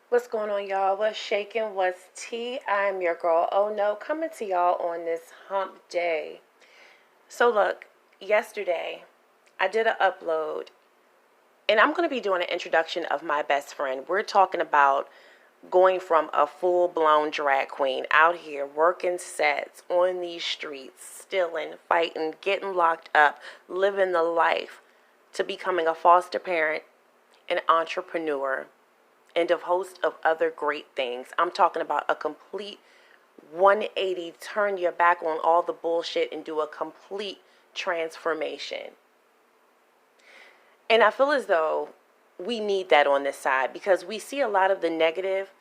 What's going on, y'all? What's shaking? What's tea? I'm your girl. Oh no, coming to y'all on this hump day. So look, yesterday I did an upload, and I'm going to be doing an introduction of my best friend. We're talking about going from a full-blown drag queen out here working sets on these streets, stealing, fighting, getting locked up, living the life, to becoming a foster parent, an entrepreneur, and a host of other great things. I'm talking about a complete 180, turn your back on all the bullshit and do a complete transformation. And I feel as though we need that on this side because we see a lot of the negative,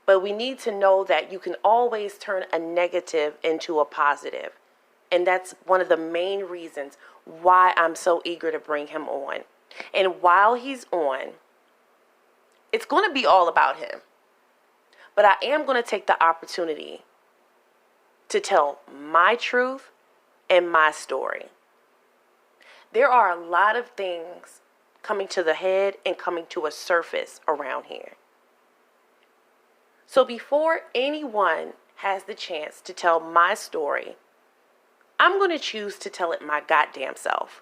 but we need to know that you can always turn a negative into a positive. And that's one of the main reasons why I'm so eager to bring him on. And while he's on, it's going to be all about him. But I am going to take the opportunity to tell my truth and my story. There are a lot of things coming to the head and coming to a surface around here. So before anyone has the chance to tell my story, I'm going to choose to tell it my goddamn self.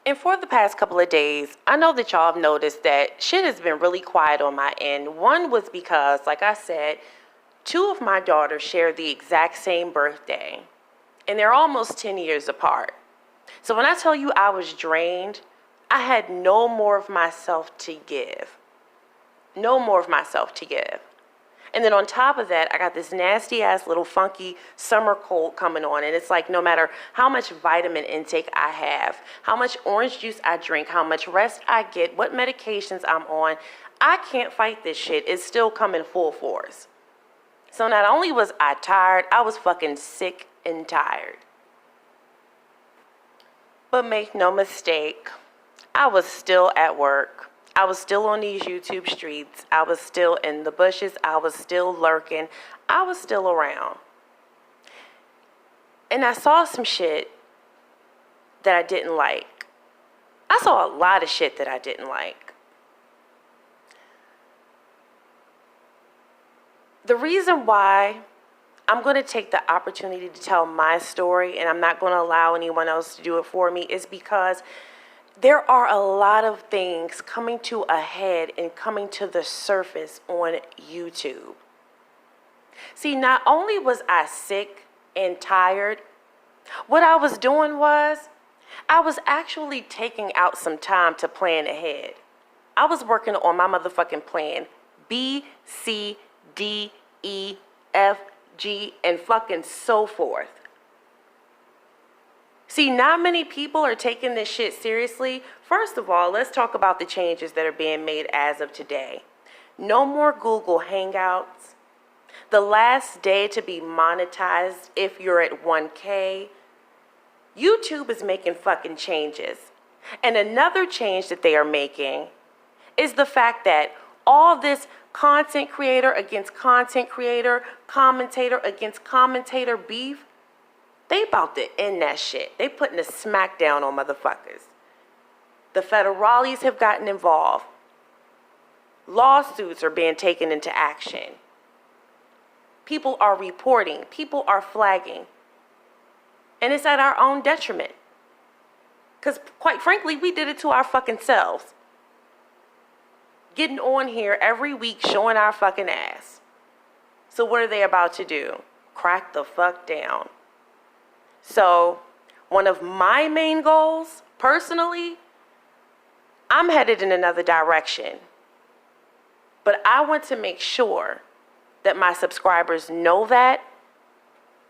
And for the past couple of days, I know that y'all have noticed that shit has been really quiet on my end. One was because, like I said, two of my daughters share the exact same birthday, and they're almost 10 years apart. So when I tell you I was drained, I had no more of myself to give. No more of myself to give. And then on top of that, I got this nasty ass little funky summer cold coming on. And it's like no matter how much vitamin intake I have, how much orange juice I drink, how much rest I get, what medications I'm on, I can't fight this shit. It's still coming full force. So not only was I tired, I was fucking sick and tired. But make no mistake, I was still at work. I was still on these YouTube streets. I was still in the bushes. I was still lurking. I was still around. And I saw some shit that I didn't like. I saw a lot of shit that I didn't like. The reason why I'm going to take the opportunity to tell my story and I'm not going to allow anyone else to do it for me is because there are a lot of things coming to a head and coming to the surface on YouTube. See, not only was I sick and tired, what I was doing was I was actually taking out some time to plan ahead. I was working on my motherfucking plan B, C, D, E, F, G, and fucking so forth. See, not many people are taking this shit seriously. First of all, let's talk about the changes that are being made as of today. No more Google Hangouts. The last day to be monetized if you're at 1K. YouTube is making fucking changes. And another change that they are making is the fact that all this content creator against content creator, commentator against commentator beef, they about to end that shit. They putting a smackdown on motherfuckers. The federales have gotten involved. Lawsuits are being taken into action. People are reporting. People are flagging. And it's at our own detriment. Because quite frankly, we did it to our fucking selves. Getting on here every week showing our fucking ass. So what are they about to do? Crack the fuck down. So, one of my main goals, personally, I'm headed in another direction. But I want to make sure that my subscribers know that,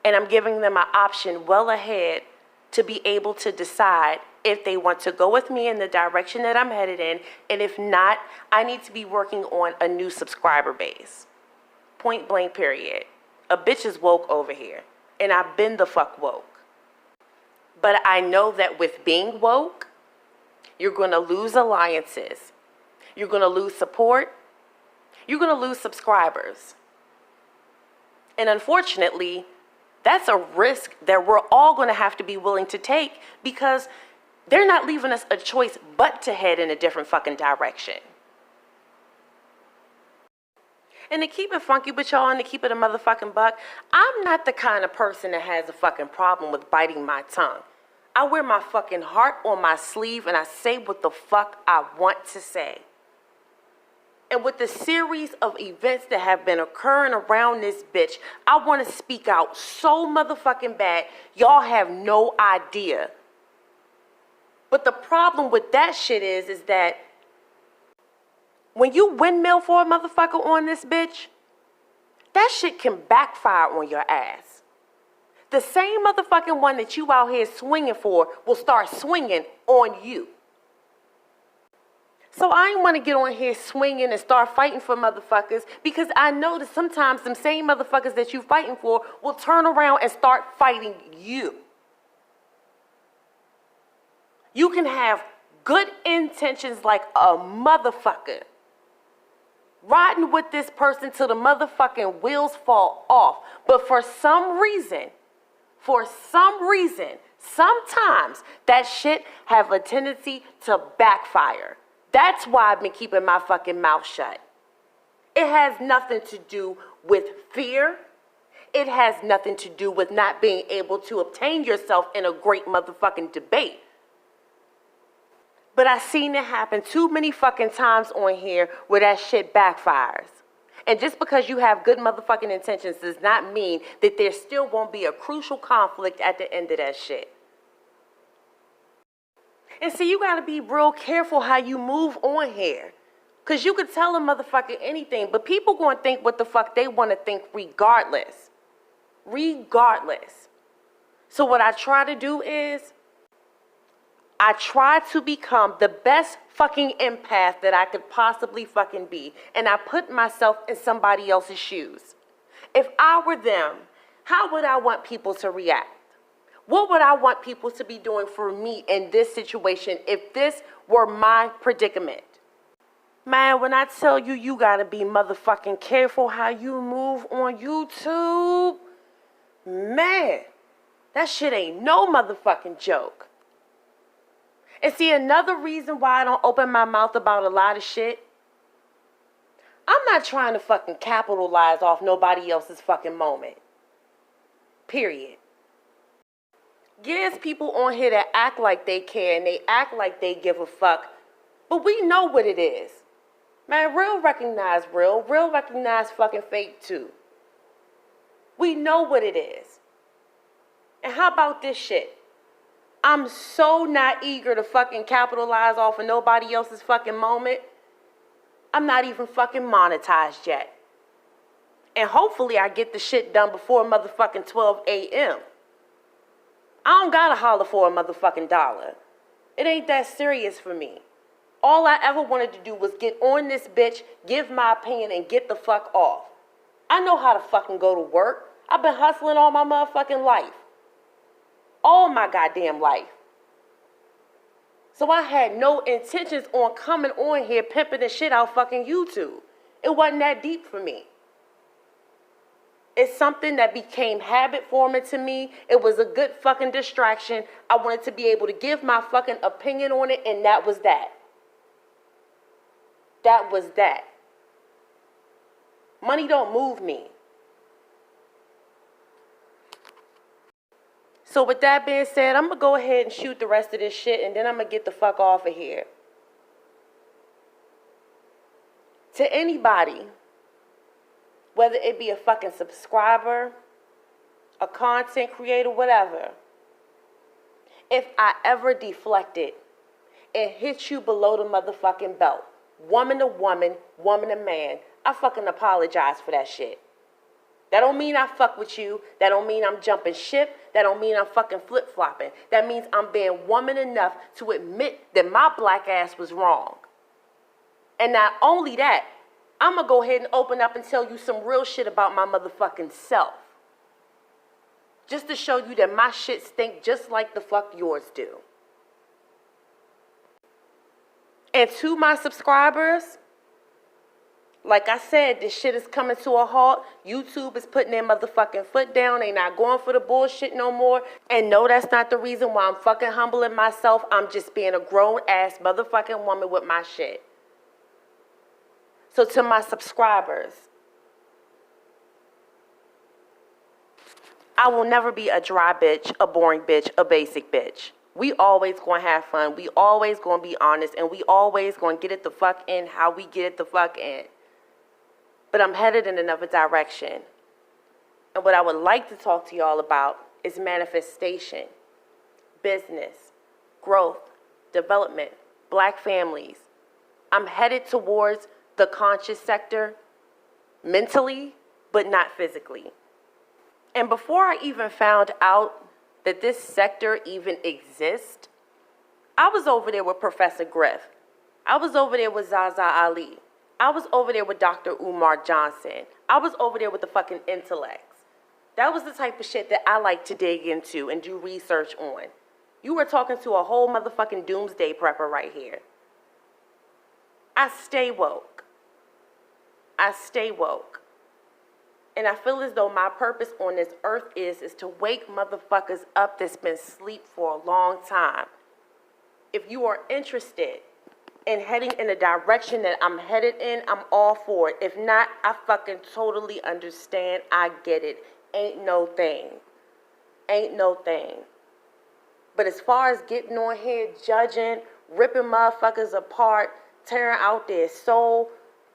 and I'm giving them an option well ahead to be able to decide if they want to go with me in the direction that I'm headed in, and if not, I need to be working on a new subscriber base. Point blank period. A bitch is woke over here, and I've been the fuck woke. But I know that with being woke, you're going to lose alliances. You're going to lose support. You're going to lose subscribers. And unfortunately, that's a risk that we're all going to have to be willing to take because they're not leaving us a choice but to head in a different fucking direction. And to keep it funky with y'all and to keep it a motherfucking buck, I'm not the kind of person that has a fucking problem with biting my tongue. I wear my fucking heart on my sleeve and I say what the fuck I want to say. And with the series of events that have been occurring around this bitch, I want to speak out so motherfucking bad, y'all have no idea. But the problem with that shit is that when you windmill for a motherfucker on this bitch, that shit can backfire on your ass. The same motherfucking one that you out here swinging for will start swinging on you. So I ain't want to get on here swinging and start fighting for motherfuckers because I know that sometimes them same motherfuckers that you fighting for will turn around and start fighting you. You can have good intentions like a motherfucker, riding with this person till the motherfucking wheels fall off. But for some reason, sometimes that shit have a tendency to backfire. That's why I've been keeping my fucking mouth shut. It has nothing to do with fear. It has nothing to do with not being able to obtain yourself in a great motherfucking debate. But I've seen it happen too many fucking times on here where that shit backfires. And just because you have good motherfucking intentions does not mean that there still won't be a crucial conflict at the end of that shit. And see, you gotta be real careful how you move on here. Cause you could tell a motherfucker anything, but people gonna think what the fuck they wanna think regardless. Regardless. So what I try to do is, I try to become the best fucking empath that I could possibly fucking be. And I put myself in somebody else's shoes. If I were them, how would I want people to react? What would I want people to be doing for me in this situation if this were my predicament? Man, when I tell you, you gotta be motherfucking careful how you move on YouTube, man, that shit ain't no motherfucking joke. And see, another reason why I don't open my mouth about a lot of shit, I'm not trying to fucking capitalize off nobody else's fucking moment. Period. There's people on here that act like they care and they act like they give a fuck, but we know what it is. Man, real recognize real recognize fucking fake too. We know what it is. And how about this shit? I'm so not eager to fucking capitalize off of nobody else's fucking moment. I'm not even fucking monetized yet. And hopefully I get the shit done before motherfucking 12 a.m. I don't gotta holler for a motherfucking dollar. It ain't that serious for me. All I ever wanted to do was get on this bitch, give my opinion, and get the fuck off. I know how to fucking go to work. I've been hustling all my motherfucking life. All my goddamn life. So I had no intentions on coming on here pimping the shit out fucking YouTube. It wasn't that deep for me. It's something that became habit forming to me. It was a good fucking distraction. I wanted to be able to give my fucking opinion on it, and that was that. That was that. Money don't move me. So with that being said, I'm going to go ahead and shoot the rest of this shit, and then I'm going to get the fuck off of here. To anybody, whether it be a fucking subscriber, a content creator, whatever, if I ever deflected and hit you below the motherfucking belt, woman to woman, woman to man, I fucking apologize for that shit. That don't mean I fuck with you. That don't mean I'm jumping ship. That don't mean I'm fucking flip-flopping. That means I'm being woman enough to admit that my black ass was wrong. And not only that, I'm going to go ahead and open up and tell you some real shit about my motherfucking self. Just to show you that my shit stink just like the fuck yours do. And to my subscribers, like I said, this shit is coming to a halt. YouTube is putting their motherfucking foot down. They not going for the bullshit no more. And no, that's not the reason why I'm fucking humbling myself. I'm just being a grown-ass motherfucking woman with my shit. So to my subscribers, I will never be a dry bitch, a boring bitch, a basic bitch. We always gonna have fun. We always gonna be honest, and we always gonna get it the fuck in how we get it the fuck in. But I'm headed in another direction. And what I would like to talk to y'all about is manifestation, business, growth, development, black families. I'm headed towards the conscious sector mentally, but not physically. And before I even found out that this sector even exists, I was over there with Professor Griff. I was over there with Zaza Ali. I was over there with Dr. Umar Johnson. I was over there with the fucking intellects. That was the type of shit that I like to dig into and do research on. You were talking to a whole motherfucking doomsday prepper right here. I stay woke. I stay woke. And I feel as though my purpose on this earth is to wake motherfuckers up that's been asleep for a long time. If you are interested in heading in the direction that I'm headed in, I'm all for it. If not, I fucking totally understand. I get it. Ain't no thing. Ain't no thing. But as far as getting on here, judging, ripping motherfuckers apart, tearing out their soul,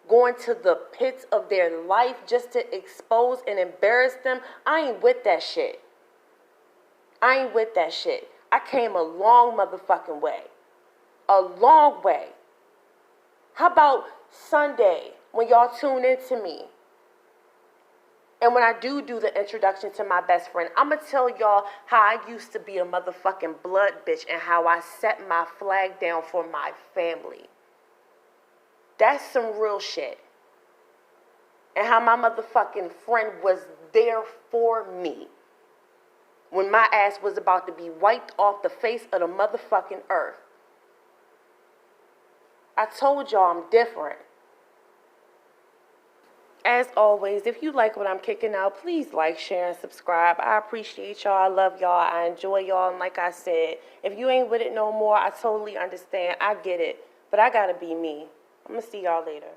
going to the pits of their life just to expose and embarrass them, I ain't with that shit. I ain't with that shit. I came a long motherfucking way. A long way. How about Sunday when y'all tune in to me? And when I do the introduction to my best friend, I'm going to tell y'all how I used to be a motherfucking blood bitch and how I set my flag down for my family. That's some real shit. And how my motherfucking friend was there for me when my ass was about to be wiped off the face of the motherfucking earth. I told y'all I'm different. As always, if you like what I'm kicking out, please like, share, and subscribe. I appreciate y'all. I love y'all. I enjoy y'all. And like I said, if you ain't with it no more, I totally understand. I get it. But I gotta be me. I'm gonna see y'all later.